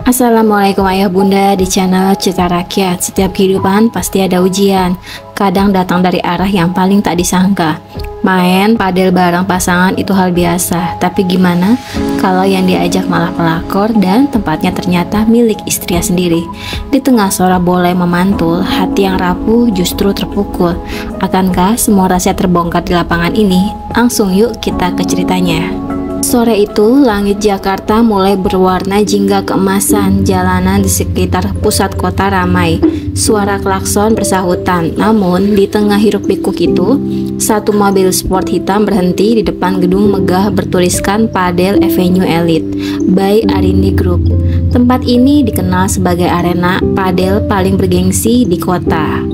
Assalamualaikum ayah bunda di channel Cerita Rakyat. Setiap kehidupan pasti ada ujian, kadang datang dari arah yang paling tak disangka. Main padel bareng pasangan itu hal biasa, tapi gimana kalau yang diajak malah pelakor dan tempatnya ternyata milik istrinya sendiri. Di tengah suara bola yang memantul, hati yang rapuh justru terpukul. Akankah semua rahasia terbongkar di lapangan ini? Langsung yuk kita ke ceritanya. Sore itu, langit Jakarta mulai berwarna jingga keemasan. Jalanan di sekitar pusat kota ramai. Suara klakson bersahutan. Namun, di tengah hiruk pikuk itu, satu mobil sport hitam berhenti di depan gedung megah bertuliskan Padel Avenue Elite by Arini Group. Tempat ini dikenal sebagai arena padel paling bergengsi di kota.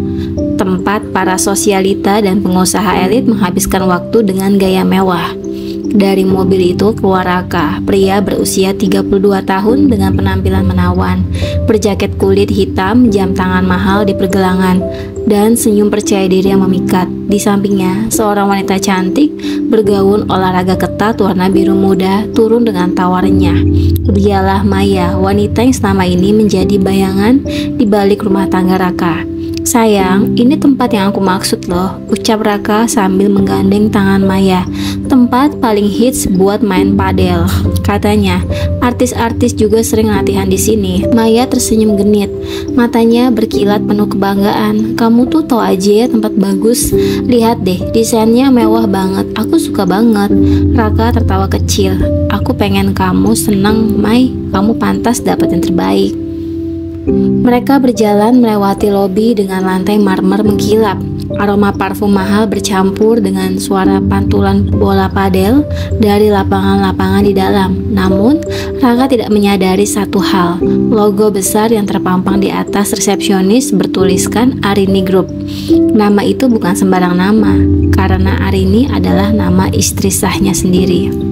Tempat para sosialita dan pengusaha elit menghabiskan waktu dengan gaya mewah. Dari mobil itu keluar Raka, pria berusia 32 tahun dengan penampilan menawan, berjaket kulit hitam, jam tangan mahal di pergelangan, dan senyum percaya diri yang memikat. Di sampingnya, seorang wanita cantik bergaun olahraga ketat warna biru muda turun dengan tawarnya. Dialah Maya, wanita yang selama ini menjadi bayangan di balik rumah tangga Raka. "Sayang, ini tempat yang aku maksud loh," ucap Raka sambil menggandeng tangan Maya. "Tempat paling hits buat main padel," katanya. "Artis-artis juga sering latihan di sini." Maya tersenyum genit, matanya berkilat penuh kebanggaan. "Kamu tuh tau aja ya tempat bagus. Lihat deh, desainnya mewah banget. Aku suka banget." Raka tertawa kecil. "Aku pengen kamu seneng, Mai. Kamu pantas dapat yang terbaik." Mereka berjalan melewati lobi dengan lantai marmer mengkilap. Aroma parfum mahal bercampur dengan suara pantulan bola padel dari lapangan-lapangan di dalam. Namun, Raka tidak menyadari satu hal. Logo besar yang terpampang di atas resepsionis bertuliskan Arini Group. Nama itu bukan sembarang nama, karena Arini adalah nama istri sahnya sendiri.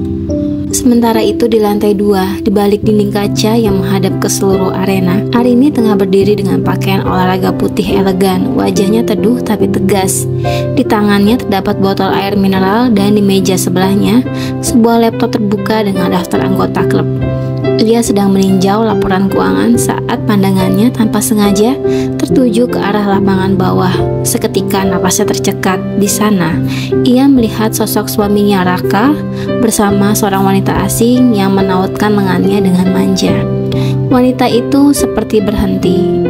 Sementara itu di lantai 2, di balik dinding kaca yang menghadap ke seluruh arena, Arini tengah berdiri dengan pakaian olahraga putih elegan. Wajahnya teduh tapi tegas. Di tangannya terdapat botol air mineral dan di meja sebelahnya, sebuah laptop terbuka dengan daftar anggota klub. Ia sedang meninjau laporan keuangan saat pandangannya tanpa sengaja tertuju ke arah lapangan bawah. Seketika napasnya tercekat. Di sana, ia melihat sosok suaminya Raka bersama seorang wanita asing yang menautkan lengannya dengan manja. Wanita itu seperti berhenti.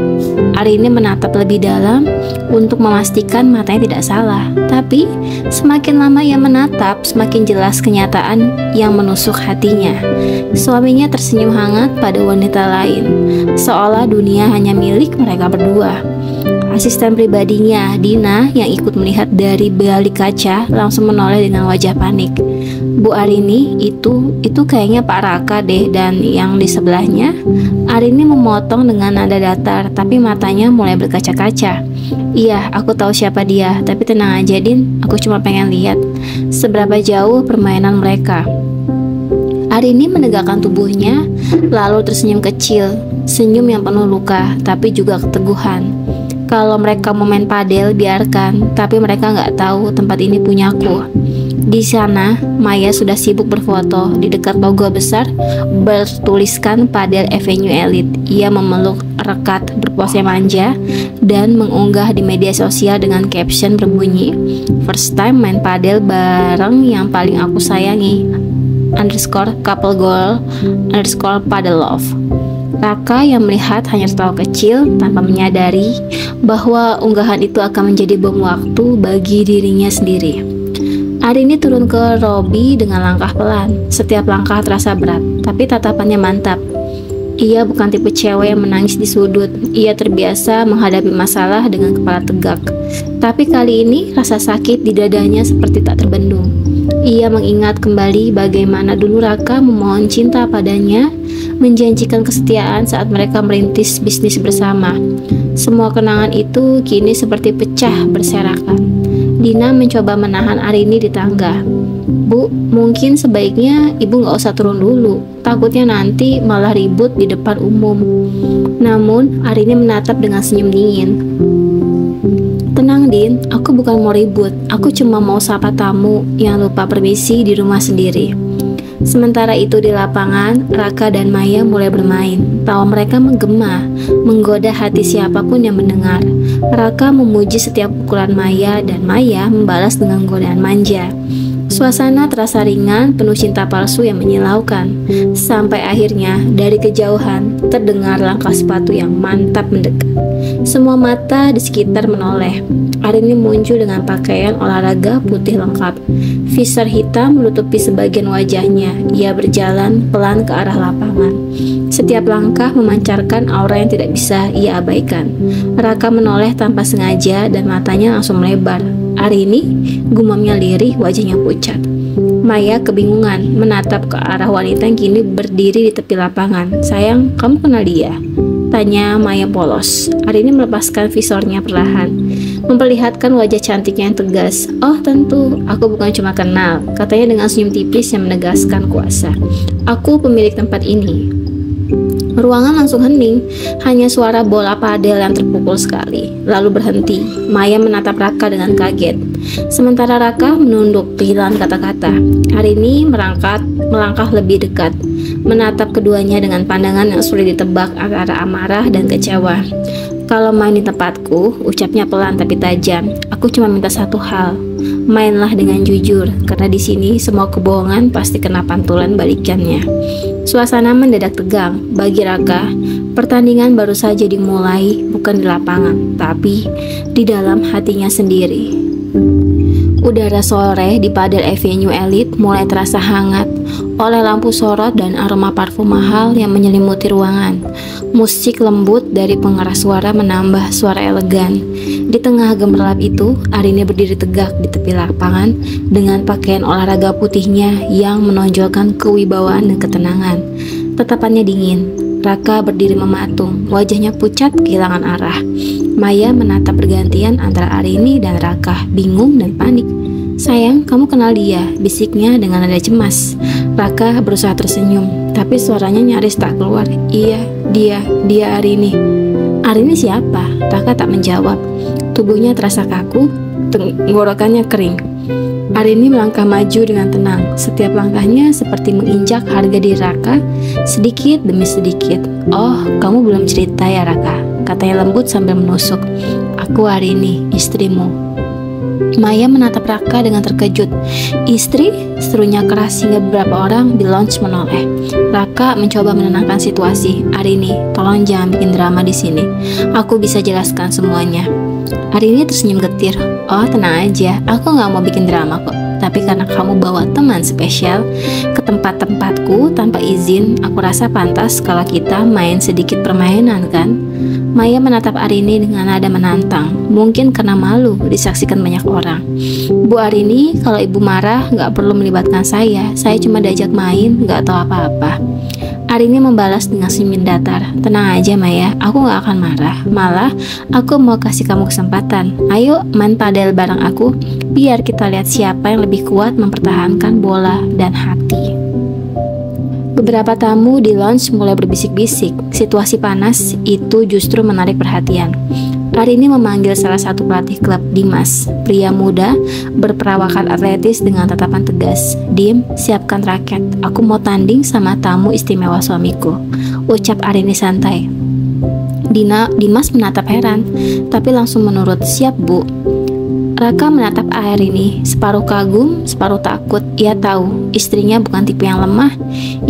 Arini menatap lebih dalam untuk memastikan matanya tidak salah. Tapi semakin lama ia menatap, semakin jelas kenyataan yang menusuk hatinya. Suaminya tersenyum hangat pada wanita lain, seolah dunia hanya milik mereka berdua. Asisten pribadinya, Dina, yang ikut melihat dari balik kaca, langsung menoleh dengan wajah panik. "Bu Arini, itu kayaknya Pak Raka deh." Dan yang di sebelahnya, Arini memotong dengan nada datar, tapi matanya mulai berkaca-kaca. "Iya, aku tahu siapa dia, tapi tenang aja Din, aku cuma pengen lihat seberapa jauh permainan mereka." Arini menegakkan tubuhnya, lalu tersenyum kecil, senyum yang penuh luka, tapi juga keteguhan. "Kalau mereka mau main padel, biarkan, tapi mereka nggak tahu tempat ini punyaku." Di sana, Maya sudah sibuk berfoto. Di dekat logo besar bertuliskan Padel Avenue Elite. Ia memeluk rekat berpose manja dan mengunggah di media sosial dengan caption berbunyi, "First time main padel bareng yang paling aku sayangi _couple goal _padel love." Raka yang melihat hanya tertawa kecil tanpa menyadari bahwa unggahan itu akan menjadi bom waktu bagi dirinya sendiri. Arini turun ke lobi dengan langkah pelan. Setiap langkah terasa berat, tapi tatapannya mantap. Ia bukan tipe cewek yang menangis di sudut. Ia terbiasa menghadapi masalah dengan kepala tegak. Tapi kali ini rasa sakit di dadanya seperti tak terbendung. Ia mengingat kembali bagaimana dulu Raka memohon cinta padanya, menjanjikan kesetiaan saat mereka merintis bisnis bersama. Semua kenangan itu kini seperti pecah berserakan. Dina mencoba menahan Arini di tangga. "Bu, mungkin sebaiknya ibu nggak usah turun dulu. Takutnya nanti malah ribut di depan umum." Namun, Arini menatap dengan senyum dingin. "Tenang Din, aku bukan mau ribut. Aku cuma mau sapa tamu yang lupa permisi di rumah sendiri." Sementara itu di lapangan, Raka dan Maya mulai bermain. Tawa mereka menggema, menggoda hati siapapun yang mendengar. Raka memuji setiap pukulan Maya dan Maya membalas dengan godaan manja. Suasana terasa ringan, penuh cinta palsu yang menyilaukan. Sampai akhirnya, dari kejauhan, terdengar langkah sepatu yang mantap mendekat. Semua mata di sekitar menoleh. Arini muncul dengan pakaian olahraga putih lengkap. Visor hitam menutupi sebagian wajahnya. Ia berjalan pelan ke arah lapangan. Setiap langkah memancarkan aura yang tidak bisa ia abaikan. Raka menoleh tanpa sengaja dan matanya langsung melebar. Arini, gumamnya lirih, wajahnya pucat. Maya kebingungan menatap ke arah wanita yang kini berdiri di tepi lapangan. Sayang, kamu kenal dia? Tanya Maya polos. Arini melepaskan visornya perlahan, memperlihatkan wajah cantiknya yang tegas. Oh tentu, aku bukan cuma kenal, katanya dengan senyum tipis yang menegaskan kuasa. Aku pemilik tempat ini. Ruangan langsung hening, hanya suara bola padel yang terpukul sekali, lalu berhenti. Maya menatap Raka dengan kaget. Sementara Raka menunduk kehilangan kata-kata. Arini melangkah lebih dekat, menatap keduanya dengan pandangan yang sulit ditebak antara amarah dan kecewa. Kalau main di tempatku, ucapnya pelan tapi tajam. Aku cuma minta satu hal, mainlah dengan jujur, karena di sini semua kebohongan pasti kena pantulan balikannya. Suasana mendadak tegang bagi Raka. Pertandingan baru saja dimulai, bukan di lapangan, tapi di dalam hatinya sendiri. Udara sore di Padel Avenue Elite mulai terasa hangat oleh lampu sorot dan aroma parfum mahal yang menyelimuti ruangan. Musik lembut dari pengeras suara menambah suara elegan. Di tengah gemerlap itu, Arini berdiri tegak di tepi lapangan dengan pakaian olahraga putihnya yang menonjolkan kewibawaan dan ketenangan. Tatapannya dingin. Raka berdiri mematung, wajahnya pucat kehilangan arah. Maya menatap bergantian antara Arini dan Raka, bingung dan panik. Sayang, kamu kenal dia, bisiknya dengan nada cemas. Raka berusaha tersenyum, tapi suaranya nyaris tak keluar. Iya, dia Arini. Arini siapa? Raka tak menjawab. Tubuhnya terasa kaku, tenggorokannya kering. Arini melangkah maju dengan tenang. Setiap langkahnya seperti menginjak harga diri Raka, sedikit demi sedikit. Oh, kamu belum cerita ya Raka, katanya lembut sambil menusuk. Aku Arini, istrimu. Maya menatap Raka dengan terkejut. Istri? Serunya keras hingga beberapa orang di lounge menoleh. Raka mencoba menenangkan situasi. Arini, tolong jangan bikin drama di sini. Aku bisa jelaskan semuanya. Arini tersenyum getir. Oh tenang aja, aku gak mau bikin drama kok. Tapi karena kamu bawa teman spesial ke tempat-tempatku tanpa izin, aku rasa pantas kalau kita main sedikit permainan kan? Maya menatap Arini dengan nada menantang, mungkin karena malu disaksikan banyak orang. Bu Arini, kalau ibu marah gak perlu melibatkan saya cuma diajak main, gak tahu apa-apa. Arini membalas dengan senyum datar. Tenang aja Maya, aku gak akan marah. Malah, aku mau kasih kamu kesempatan. Ayo main padel bareng aku, biar kita lihat siapa yang lebih kuat mempertahankan bola dan hati. Beberapa tamu di lounge mulai berbisik-bisik. Situasi panas itu justru menarik perhatian. Arini memanggil salah satu pelatih klub, Dimas, pria muda berperawakan atletis dengan tatapan tegas. Dim, siapkan raket. Aku mau tanding sama tamu istimewa suamiku, ucap Arini santai. Dimas menatap heran, tapi langsung menurut. Siap bu. Raka menatap Arini, separuh kagum, separuh takut. Ia tahu istrinya bukan tipe yang lemah,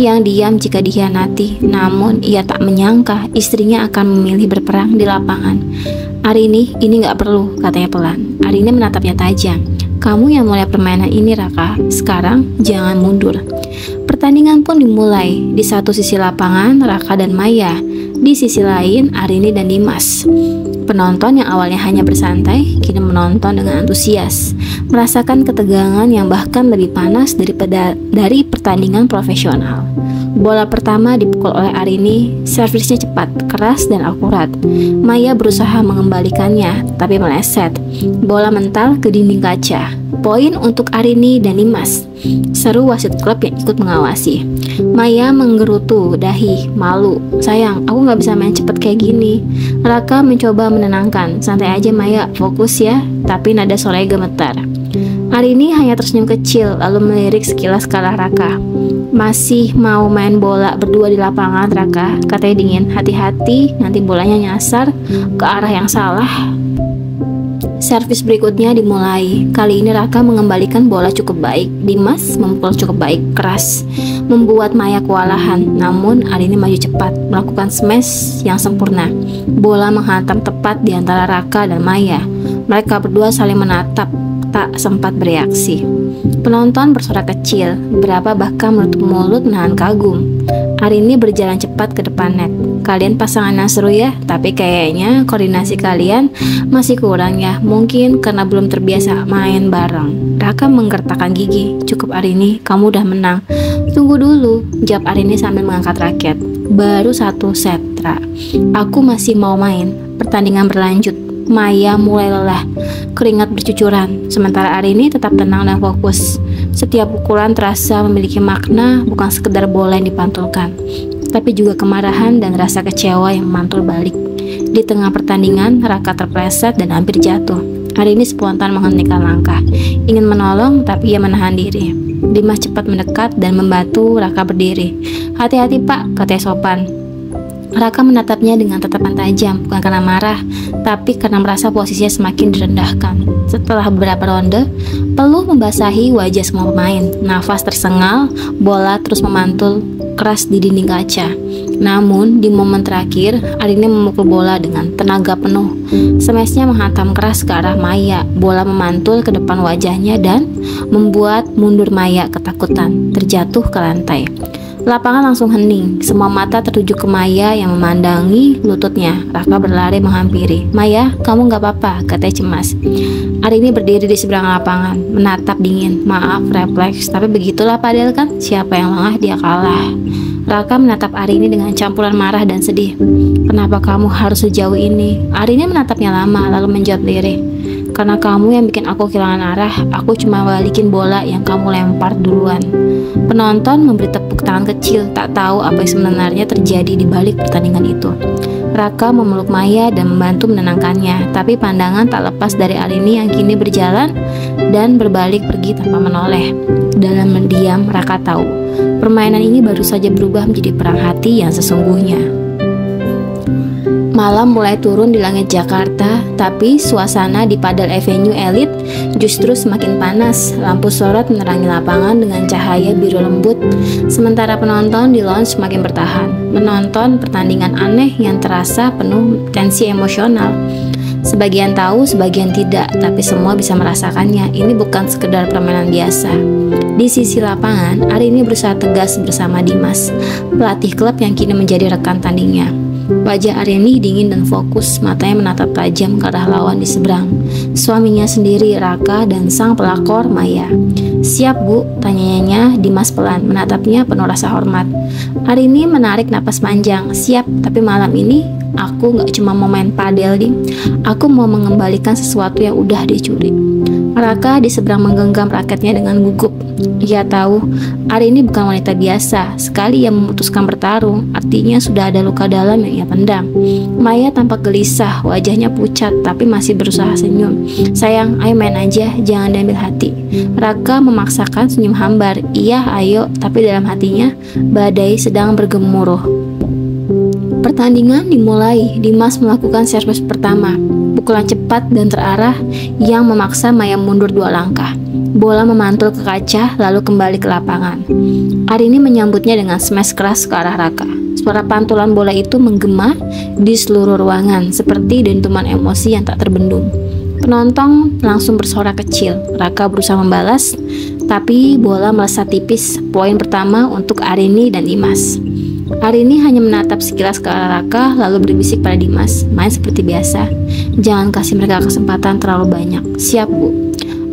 yang diam jika dikhianati. Namun ia tak menyangka istrinya akan memilih berperang di lapangan. Arini, ini gak perlu, katanya pelan. Arini menatapnya tajam. Kamu yang mulai permainan ini Raka, sekarang jangan mundur. Pertandingan pun dimulai. Di satu sisi lapangan Raka dan Maya, di sisi lain Arini dan Dimas. Penonton yang awalnya hanya bersantai, kini menonton dengan antusias, merasakan ketegangan yang bahkan lebih panas dari pertandingan profesional. Bola pertama dipukul oleh Arini, servisnya cepat, keras, dan akurat. Maya berusaha mengembalikannya, tapi meleset. Bola mental ke dinding kaca. Poin untuk Arini dan Dimas, seru wasit klub yang ikut mengawasi. Maya menggerutu dahi, malu. Sayang, aku gak bisa main cepet kayak gini. Raka mencoba menenangkan. Santai aja Maya, fokus ya. Tapi nada suaranya gemetar. Arini hanya tersenyum kecil lalu melirik sekilas ke arah Raka. "Masih mau main bola berdua di lapangan, Raka?" katanya dingin. "Hati-hati, nanti bolanya nyasar ke arah yang salah." Servis berikutnya dimulai. Kali ini Raka mengembalikan bola cukup baik. Dimas memukul cukup baik, keras, membuat Maya kewalahan. Namun Arini maju cepat, melakukan smash yang sempurna. Bola menghantam tepat di antara Raka dan Maya. Mereka berdua saling menatap, tak sempat bereaksi. Penonton bersorak kecil, beberapa bahkan menutup mulut menahan kagum. Arini berjalan cepat ke depan net. "Kalian pasangan yang seru ya, tapi kayaknya koordinasi kalian masih kurang ya. Mungkin karena belum terbiasa main bareng." Raka menggertakkan gigi. "Cukup Arini, kamu udah menang." "Tunggu dulu," jawab Arini sambil mengangkat raket. "Baru 1 set, Ra. Aku masih mau main." Pertandingan berlanjut. Maya mulai lelah, keringat bercucuran, sementara Arini tetap tenang dan fokus. Setiap pukulan terasa memiliki makna, bukan sekedar bola yang dipantulkan, tapi juga kemarahan dan rasa kecewa yang memantul balik. Di tengah pertandingan, Raka terpleset dan hampir jatuh. Arini spontan menghentikan langkah, ingin menolong tapi ia menahan diri. Dimas cepat mendekat dan membantu Raka berdiri. "Hati-hati Pak," katanya sopan. Raka menatapnya dengan tatapan tajam, bukan karena marah, tapi karena merasa posisinya semakin direndahkan. Setelah beberapa ronde, peluh membasahi wajah semua pemain. Nafas tersengal, bola terus memantul keras di dinding kaca. Namun, di momen terakhir, Arini memukul bola dengan tenaga penuh. Smashnya menghantam keras ke arah Maya. Bola memantul ke depan wajahnya dan membuat mundur Maya ketakutan, terjatuh ke lantai. Lapangan langsung hening, semua mata tertuju ke Maya yang memandangi lututnya. Raka berlari menghampiri. "Maya, kamu gak apa-apa," katanya cemas. Arini berdiri di seberang lapangan, menatap dingin. "Maaf, refleks, tapi begitulah padel kan, siapa yang lengah dia kalah." Raka menatap Arini dengan campuran marah dan sedih. "Kenapa kamu harus sejauh ini?" Arini menatapnya lama, lalu menjawab lirih. "Karena kamu yang bikin aku kehilangan arah, aku cuma balikin bola yang kamu lempar duluan." Penonton memberi tepuk tangan kecil, tak tahu apa yang sebenarnya terjadi di balik pertandingan itu. Raka memeluk Maya dan membantu menenangkannya, tapi pandangan tak lepas dari Arini yang kini berjalan dan berbalik pergi tanpa menoleh. Dalam mendiam, Raka tahu permainan ini baru saja berubah menjadi perang hati yang sesungguhnya. Malam mulai turun di langit Jakarta, tapi suasana di Padel Avenue Elite justru semakin panas. Lampu sorot menerangi lapangan dengan cahaya biru lembut, sementara penonton di lounge semakin bertahan, menonton pertandingan aneh yang terasa penuh tensi emosional. Sebagian tahu, sebagian tidak, tapi semua bisa merasakannya. Ini bukan sekedar permainan biasa. Di sisi lapangan, Arini berusaha tegas bersama Dimas, pelatih klub yang kini menjadi rekan tandingnya. Wajah Arini dingin dan fokus, matanya menatap tajam ke arah lawan di seberang. Suaminya sendiri, Raka, dan sang pelakor, Maya. "Siap, Bu?" tanyanya Dimas pelan, menatapnya penuh rasa hormat. Arini menarik napas panjang. "Siap, tapi malam ini aku gak cuma mau main padel, Ding. Aku mau mengembalikan sesuatu yang udah dicuri." Raka di seberang menggenggam raketnya dengan gugup. Ia tahu Arini bukan wanita biasa. Sekali ia memutuskan bertarung, artinya sudah ada luka dalam yang ia pendam. Maya tampak gelisah, wajahnya pucat tapi masih berusaha senyum. "Sayang, ayo main aja, jangan diambil hati." Raka memaksakan senyum hambar. "Iya, ayo," tapi dalam hatinya badai sedang bergemuruh. Pertandingan dimulai. Dimas melakukan servis pertama, pukulan cepat dan terarah yang memaksa Maya mundur 2 langkah. Bola memantul ke kaca lalu kembali ke lapangan. Arini menyambutnya dengan smash keras ke arah Raka. Suara pantulan bola itu menggema di seluruh ruangan seperti dentuman emosi yang tak terbendung. Penonton langsung bersorak kecil. Raka berusaha membalas, tapi bola melesat tipis. Poin pertama untuk Arini dan Dimas. Arini hanya menatap sekilas ke arah Raka lalu berbisik pada Dimas, "Main seperti biasa. Jangan kasih mereka kesempatan terlalu banyak." "Siap, Bu."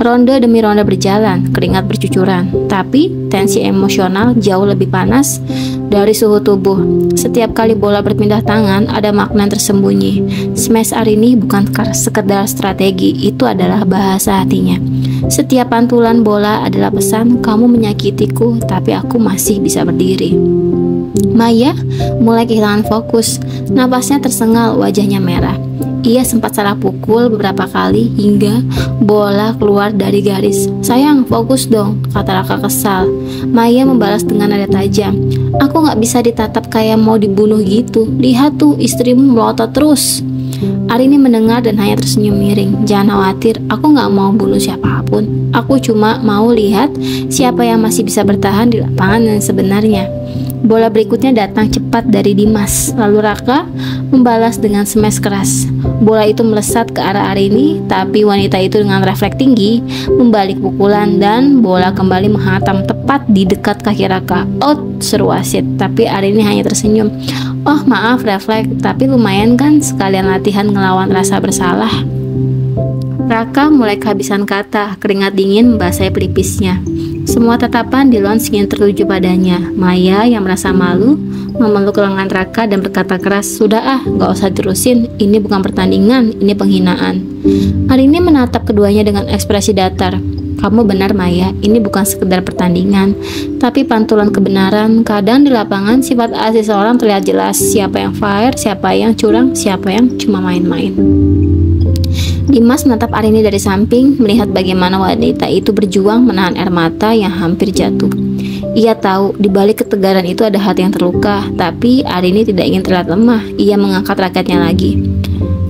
Ronde demi ronde berjalan, keringat bercucuran, tapi tensi emosional jauh lebih panas dari suhu tubuh. Setiap kali bola berpindah tangan, ada makna tersembunyi. Smash Arini bukan sekedar strategi, itu adalah bahasa hatinya. Setiap pantulan bola adalah pesan, "Kamu menyakitiku, tapi aku masih bisa berdiri." Maya mulai kehilangan fokus, napasnya tersengal, wajahnya merah. Ia sempat salah pukul beberapa kali hingga bola keluar dari garis. "Sayang, fokus dong," kata Raka kesal. Maya membalas dengan nada tajam. "Aku gak bisa ditatap kayak mau dibunuh gitu. Lihat tuh, istrimu melotot terus." Arini mendengar dan hanya tersenyum miring. "Jangan khawatir, aku gak mau bunuh siapapun. Aku cuma mau lihat siapa yang masih bisa bertahan di lapangan yang sebenarnya." Bola berikutnya datang cepat dari Dimas. Lalu Raka membalas dengan smash keras. Bola itu melesat ke arah Arini, tapi wanita itu dengan refleks tinggi membalik pukulan dan bola kembali menghantam tepat di dekat kaki Raka. "Out!" seru wasit, tapi Arini hanya tersenyum. "Oh maaf refleks, tapi lumayan kan sekalian latihan ngelawan rasa bersalah." Raka mulai kehabisan kata, keringat dingin membasahi pelipisnya. Semua tatapan di lounge ingin tertuju padanya. Maya yang merasa malu memeluk lengan Raka dan berkata keras, "Sudah gak usah terusin. Ini bukan pertandingan, ini penghinaan." Arini menatap keduanya dengan ekspresi datar. "Kamu benar Maya, ini bukan sekedar pertandingan, tapi pantulan kebenaran. Kadang di lapangan sifat asli seorang terlihat jelas. Siapa yang fair, siapa yang curang, siapa yang cuma main-main." Dimas menatap Arini dari samping, melihat bagaimana wanita itu berjuang menahan air mata yang hampir jatuh. Ia tahu di balik ketegaran itu ada hati yang terluka, tapi Arini tidak ingin terlihat lemah. Ia mengangkat raketnya lagi.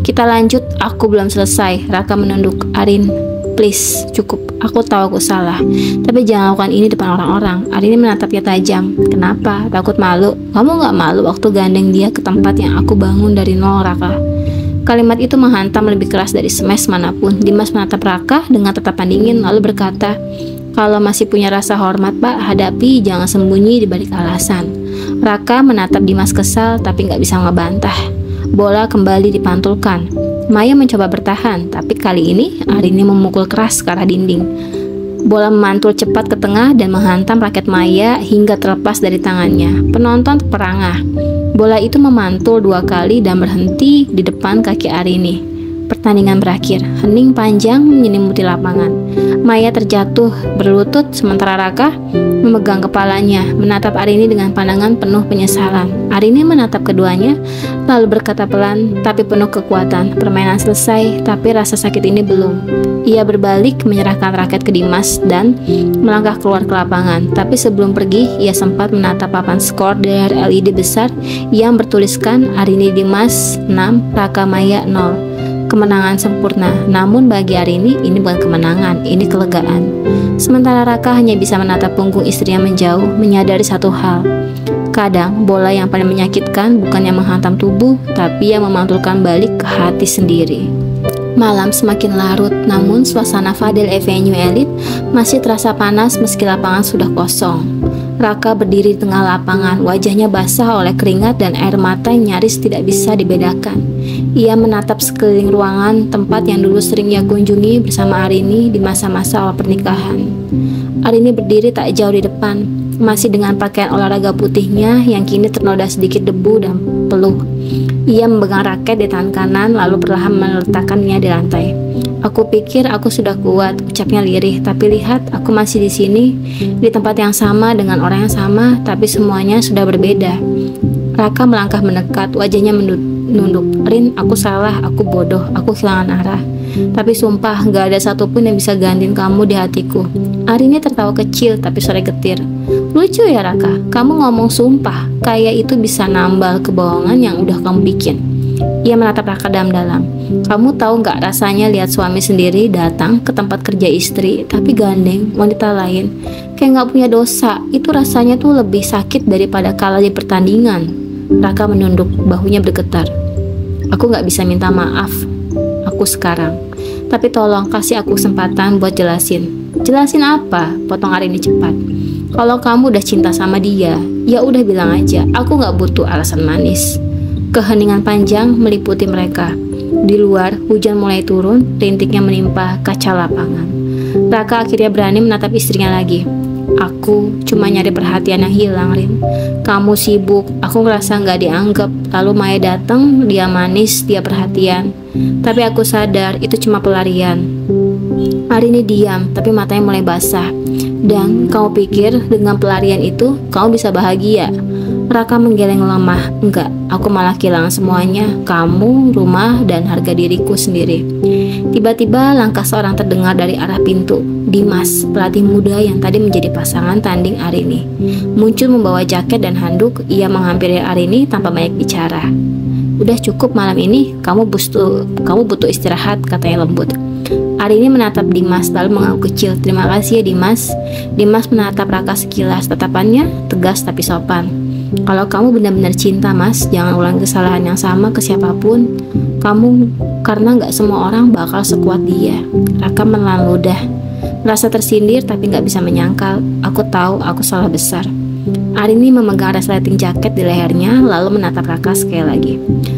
"Kita lanjut, aku belum selesai." Raka menunduk. "Arin, please, cukup. Aku tahu aku salah, tapi jangan lakukan ini depan orang-orang." Arini menatapnya tajam. "Kenapa? Takut malu? Kamu gak malu waktu gandeng dia ke tempat yang aku bangun dari nol, Raka?" Kalimat itu menghantam lebih keras dari smash manapun. Dimas menatap Raka dengan tatapan dingin lalu berkata, "Kalau masih punya rasa hormat Pak, hadapi, jangan sembunyi di balik alasan." Raka menatap Dimas kesal tapi nggak bisa ngebantah. Bola kembali dipantulkan. Maya mencoba bertahan, tapi kali ini Arini memukul keras ke arah dinding. Bola memantul cepat ke tengah dan menghantam raket Maya hingga terlepas dari tangannya. Penonton terperangah. Bola itu memantul 2 kali dan berhenti di depan kaki Arini. Pertandingan berakhir. Hening panjang menyelimuti lapangan. Maya terjatuh berlutut sementara Raka memegang kepalanya, menatap Arini dengan pandangan penuh penyesalan. Arini menatap keduanya lalu berkata pelan tapi penuh kekuatan, "Permainan selesai, tapi rasa sakit ini belum." Ia berbalik menyerahkan raket ke Dimas dan melangkah keluar ke lapangan. Tapi sebelum pergi, ia sempat menatap papan skor dari LED besar yang bertuliskan Arini Dimas 6, Raka Maya 0. Kemenangan sempurna, namun bagi Arini ini bukan kemenangan, ini kelegaan. Sementara Raka hanya bisa menatap punggung istrinya menjauh, menyadari satu hal. Kadang bola yang paling menyakitkan bukan yang menghantam tubuh, tapi yang memantulkan balik ke hati sendiri. Malam semakin larut, namun suasana Fadel Avenue Elite masih terasa panas meski lapangan sudah kosong. Raka berdiri di tengah lapangan, wajahnya basah oleh keringat dan air mata yang nyaris tidak bisa dibedakan. Ia menatap sekeliling ruangan, tempat yang dulu sering ia kunjungi bersama Arini di masa-masa awal pernikahan. Arini berdiri tak jauh di depan, masih dengan pakaian olahraga putihnya yang kini ternoda sedikit debu dan peluh. Ia memegang raket di tangan kanan lalu perlahan meletakkannya di lantai. "Aku pikir aku sudah kuat," ucapnya lirih, "tapi lihat, aku masih di sini, di tempat yang sama dengan orang yang sama, tapi semuanya sudah berbeda." Raka melangkah mendekat, wajahnya menunduk. "Rin, aku salah, aku bodoh, aku kehilangan arah. Tapi sumpah, gak ada satupun yang bisa gantiin kamu di hatiku." Arini tertawa kecil tapi suara getir. "Lucu ya Raka, kamu ngomong sumpah, kayak itu bisa nambal kebohongan yang udah kamu bikin." Ia menatap Raka dalam-dalam. "Kamu tahu gak rasanya lihat suami sendiri datang ke tempat kerja istri, tapi gandeng wanita lain, kayak gak punya dosa. Itu rasanya tuh lebih sakit daripada kalah di pertandingan." Raka menunduk, bahunya bergetar. "Aku gak bisa minta maaf aku sekarang, tapi tolong kasih aku kesempatan buat jelasin." "Jelasin apa?" potong Arini cepat. "Kalau kamu udah cinta sama dia, ya udah bilang aja, aku gak butuh alasan manis." Keheningan panjang meliputi mereka. Di luar, hujan mulai turun, rintiknya menimpa kaca lapangan. Raka akhirnya berani menatap istrinya lagi. "Aku cuma nyari perhatian yang hilang, Rin. Kamu sibuk, aku ngerasa gak dianggap. Lalu Maya datang, dia manis, dia perhatian. Tapi aku sadar itu cuma pelarian." Arini diam, tapi matanya mulai basah. "Dan kamu pikir dengan pelarian itu kamu bisa bahagia?" Raka menggeleng lemah. Enggak, aku malah kehilangan semuanya, kamu, rumah, dan harga diriku sendiri. Tiba-tiba langkah seorang terdengar dari arah pintu. Dimas, pelatih muda yang tadi menjadi pasangan tanding Arini, muncul membawa jaket dan handuk. Ia menghampiri Arini tanpa banyak bicara. Udah cukup malam ini, kamu butuh istirahat, katanya lembut. Arini menatap Dimas lalu mengangguk kecil. Terima kasih ya Dimas. Dimas menatap Raka sekilas, tatapannya tegas tapi sopan. Kalau kamu benar-benar cinta Mas, jangan ulangi kesalahan yang sama ke siapapun. Karena nggak semua orang bakal sekuat dia. Raka menelan ludah, merasa tersindir tapi nggak bisa menyangkal. Aku tahu aku salah besar. Arini memegang resleting jaket di lehernya lalu menatap Raka sekali lagi.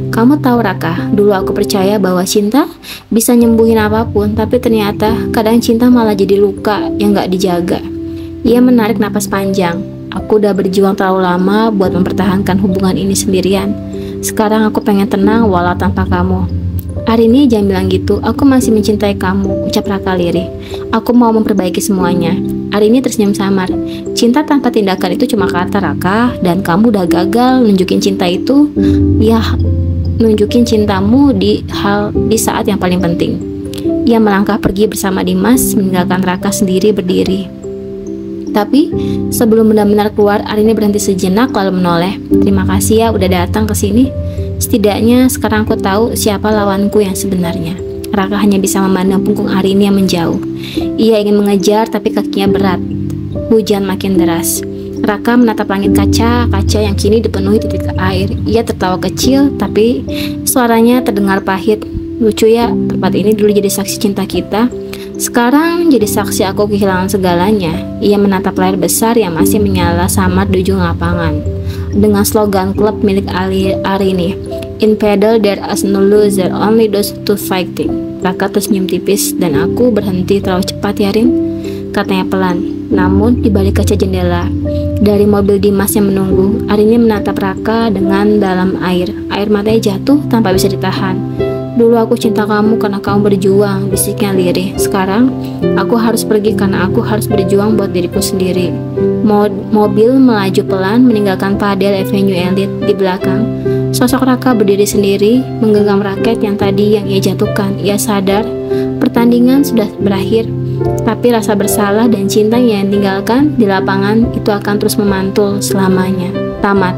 Kamu tahu Raka, dulu aku percaya bahwa cinta bisa nyembuhin apapun, tapi ternyata kadang cinta malah jadi luka yang nggak dijaga. Ia menarik napas panjang. Aku udah berjuang terlalu lama buat mempertahankan hubungan ini sendirian. Sekarang aku pengen tenang walau tanpa kamu. Arini, jangan bilang gitu, aku masih mencintai kamu, ucap Raka lirih. Aku mau memperbaiki semuanya. Arini tersenyum samar. Cinta tanpa tindakan itu cuma kata Raka, dan kamu udah gagal nunjukin cinta itu. Ya, nunjukin cintamu di saat yang paling penting. Ia melangkah pergi bersama Dimas, meninggalkan Raka sendiri berdiri. Tapi sebelum benar-benar keluar, Arini berhenti sejenak lalu menoleh. Terima kasih ya udah datang ke sini. Setidaknya sekarang aku tahu siapa lawanku yang sebenarnya. Raka hanya bisa memandang punggung Arini yang menjauh. Ia ingin mengejar tapi kakinya berat. Hujan makin deras. Raka menatap langit kaca yang kini dipenuhi titik air. Ia tertawa kecil tapi suaranya terdengar pahit. Lucu ya, tempat ini dulu jadi saksi cinta kita. Sekarang jadi saksi aku kehilangan segalanya. Ia menatap layar besar yang masih menyala samar di ujung lapangan dengan slogan klub milik Arini, In Padel there is no loser, only those to fighting. Raka tersenyum tipis. Dan aku berhenti terlalu cepat ya Rin, katanya pelan. Namun di balik kaca jendela dari mobil Dimas yang menunggu, Arini menatap Raka dengan dalam air. Air matanya jatuh tanpa bisa ditahan. Dulu aku cinta kamu karena kamu berjuang, bisiknya lirih. Sekarang aku harus pergi karena aku harus berjuang buat diriku sendiri. Mobil melaju pelan meninggalkan Padel Avenue Elite di belakang. Sosok Raka berdiri sendiri, menggenggam raket yang tadi ia jatuhkan. Ia sadar pertandingan sudah berakhir, tapi rasa bersalah dan cinta yang tinggalkan di lapangan itu akan terus memantul selamanya. Tamat.